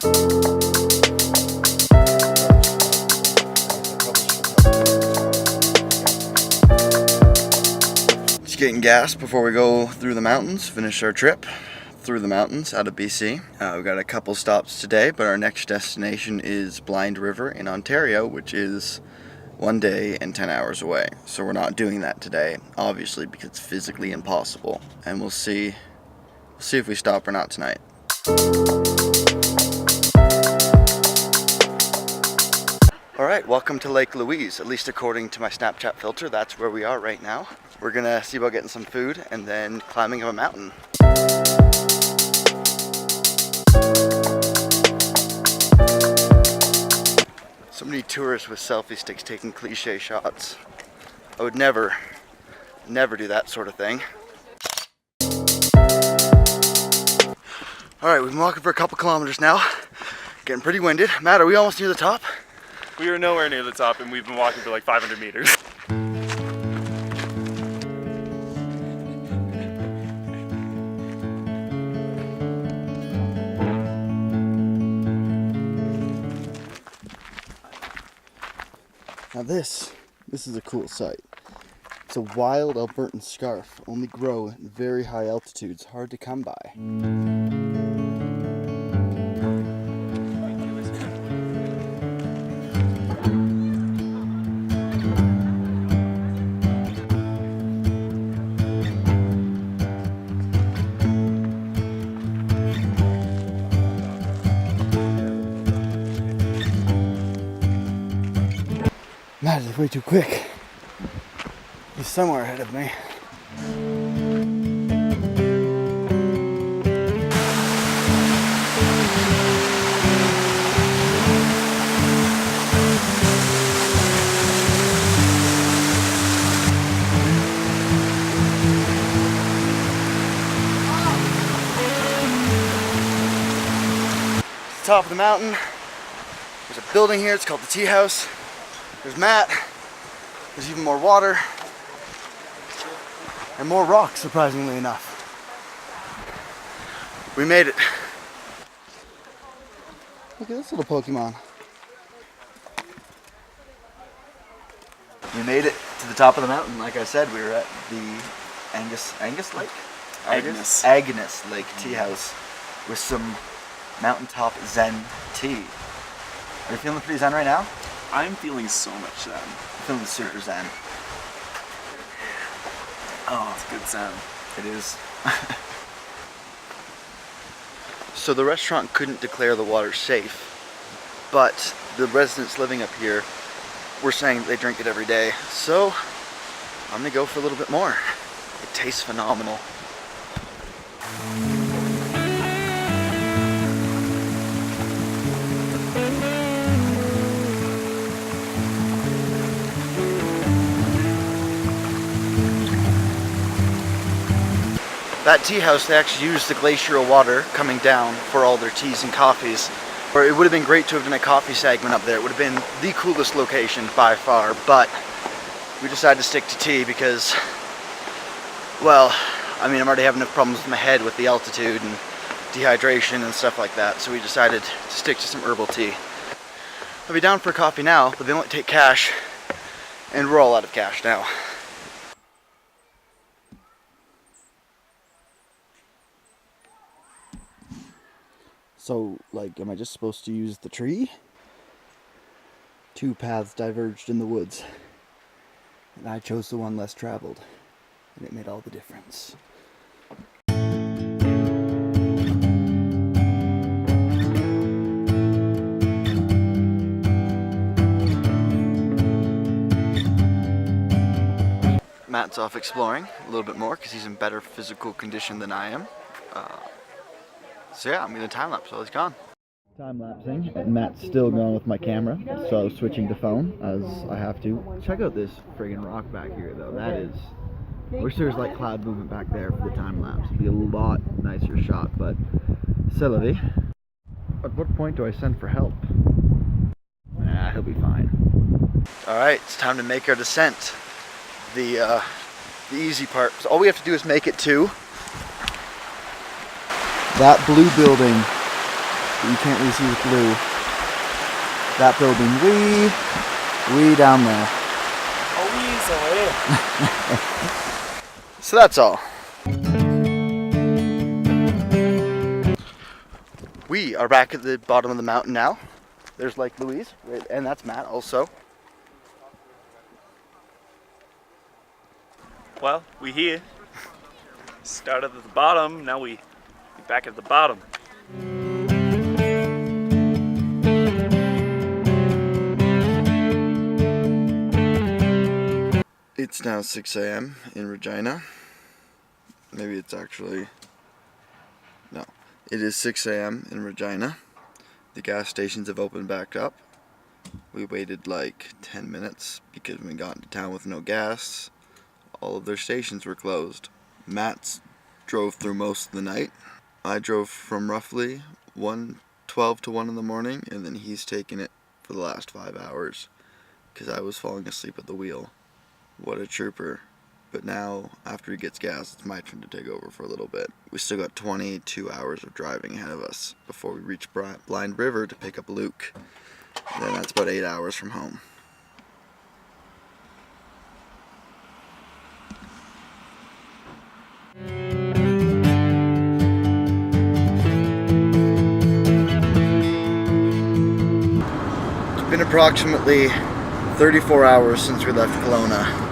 Just getting gas before we go through the mountains, finish our trip through the mountains out of BC. We've got a couple stops today, but our next destination is Blind River in Ontario, which is 1 day and 10 hours away. So we're not doing that today, obviously, because it's physically impossible. And we'll see if we stop or not tonight. Alright, welcome to Lake Louise. At least according to my Snapchat filter, that's where we are right now. We're gonna see about getting some food and then climbing up a mountain. So many tourists with selfie sticks taking cliche shots. I would never do that sort of thing. Alright, we've been walking for a couple kilometers now. Getting pretty winded. Matt, are we almost near the top? We are nowhere near the top and we've been walking for like 500 meters. Now this is a cool sight. It's a wild Albertan scarf, only grow at very high altitudes, hard to come by. Matt is way too quick. He's somewhere ahead of me. It's the top of the mountain. There's a building here, it's called the Tea House. There's Matt, there's even more water, and more rocks, surprisingly enough. We made it. Look at this little Pokemon. We made it to the top of the mountain. Like I said, we were at the Agnes Lake Tea House with some mountaintop Zen tea. Are you feeling pretty Zen right now? I'm feeling so much Zen. I'm feeling super Zen. Oh, it's good Zen. It is. So the restaurant couldn't declare the water safe, but the residents living up here were saying they drink it every day. So I'm gonna go for a little bit more. It tastes phenomenal. That tea house, they actually used the glacial water coming down for all their teas and coffees. Or it would have been great to have done a coffee segment up there. It would have been the coolest location by far, but we decided to stick to tea because, well, I mean, I'm already having enough problems with my head with the altitude and dehydration and stuff like that, so we decided to stick to some herbal tea. I'll be down for a coffee now, but they won't take cash, and we're all out of cash now. So, like, am I just supposed to use the tree? Two paths diverged in the woods, and I chose the one less traveled, and it made all the difference. Matt's off exploring a little bit more because he's in better physical condition than I am. So yeah, I'm going to time-lapse while he's gone. Time-lapsing, and Matt's still going with my camera, so I was switching to phone, as I have to. Check out this friggin' rock back here, though. That is... I wish there was, like, cloud movement back there for the time-lapse. It'd be a lot nicer shot, but... C'est la vie. At what point do I send for help? Nah, he'll be fine. Alright, it's time to make our descent. The easy part. So all we have to do is make it to that blue building but you can't really see the blue. That building way down there. So that's all. We are back at the bottom of the mountain now. There's Lake Louise, and that's Matt also. Well, we here. Started at the bottom, now we back at the bottom. It's now 6 a.m. in Regina. Maybe it's actually... No. It is 6 a.m. in Regina. The gas stations have opened back up. We waited like 10 minutes because we got into town with no gas. All of their stations were closed. Matt's drove through most of the night. I drove from roughly 12 to 1 in the morning, and then he's taken it for the last 5 hours because I was falling asleep at the wheel. What a trooper. But now, after he gets gas, it's my turn to take over for a little bit. We still got 22 hours of driving ahead of us before we reach Blind River to pick up Luke. And then that's about 8 hours from home. It's been approximately 34 hours since we left Kelowna.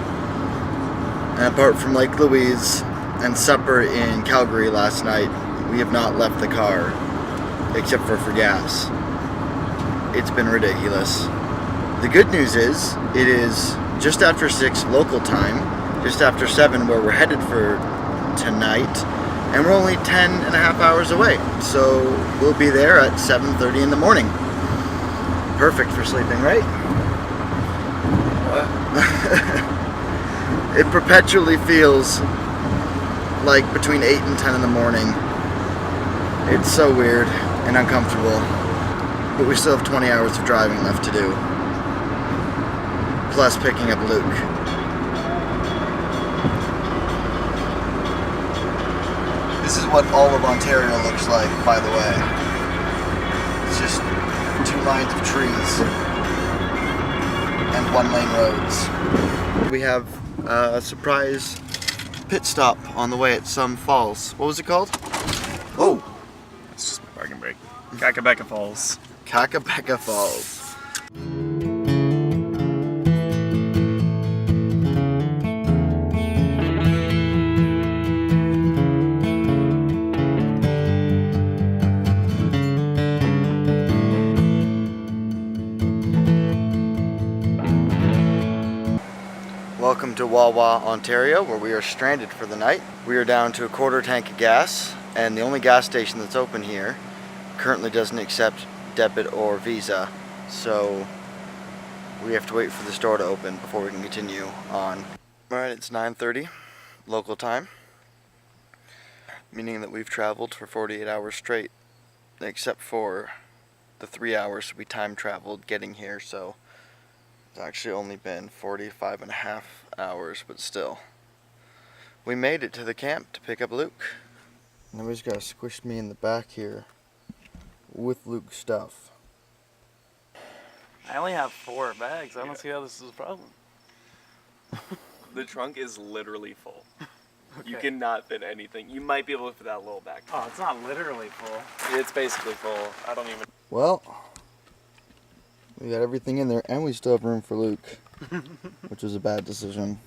And apart from Lake Louise and supper in Calgary last night, we have not left the car, except for gas. It's been ridiculous. The good news is, it is just after 6 local time, just after 7 where we're headed for tonight, and we're only 10 and a half hours away. So we'll be there at 7:30 in the morning. Perfect for sleeping, right? What? It perpetually feels like between 8 and 10 in the morning. It's so weird and uncomfortable. But we still have 20 hours of driving left to do. Plus picking up Luke. This is what all of Ontario looks like, by the way. It's just 2 lines of trees and 1-lane roads. We have a surprise pit stop on the way at some falls. What was it called? Oh! It's just my parking brake. Kakabeka Falls. Kakabeka Falls. Welcome to Wawa, Ontario, where we are stranded for the night. We are down to a quarter tank of gas, and the only gas station that's open here currently doesn't accept debit or Visa, so we have to wait for the store to open before we can continue on. Alright, it's 9:30 local time, meaning that we've traveled for 48 hours straight, except for the 3 hours we time traveled getting here, so it's actually only been 45 and a half hours, but still. We made it to the camp to pick up Luke. Now we just got squished me in the back here with Luke's stuff. I only have 4 bags. I don't see how this is a problem. The trunk is literally full. Okay. You cannot fit anything. You might be able to fit that little back. Oh, it's not literally full. It's basically full. I don't even... Well, we got everything in there, and we still have room for Luke, which was a bad decision.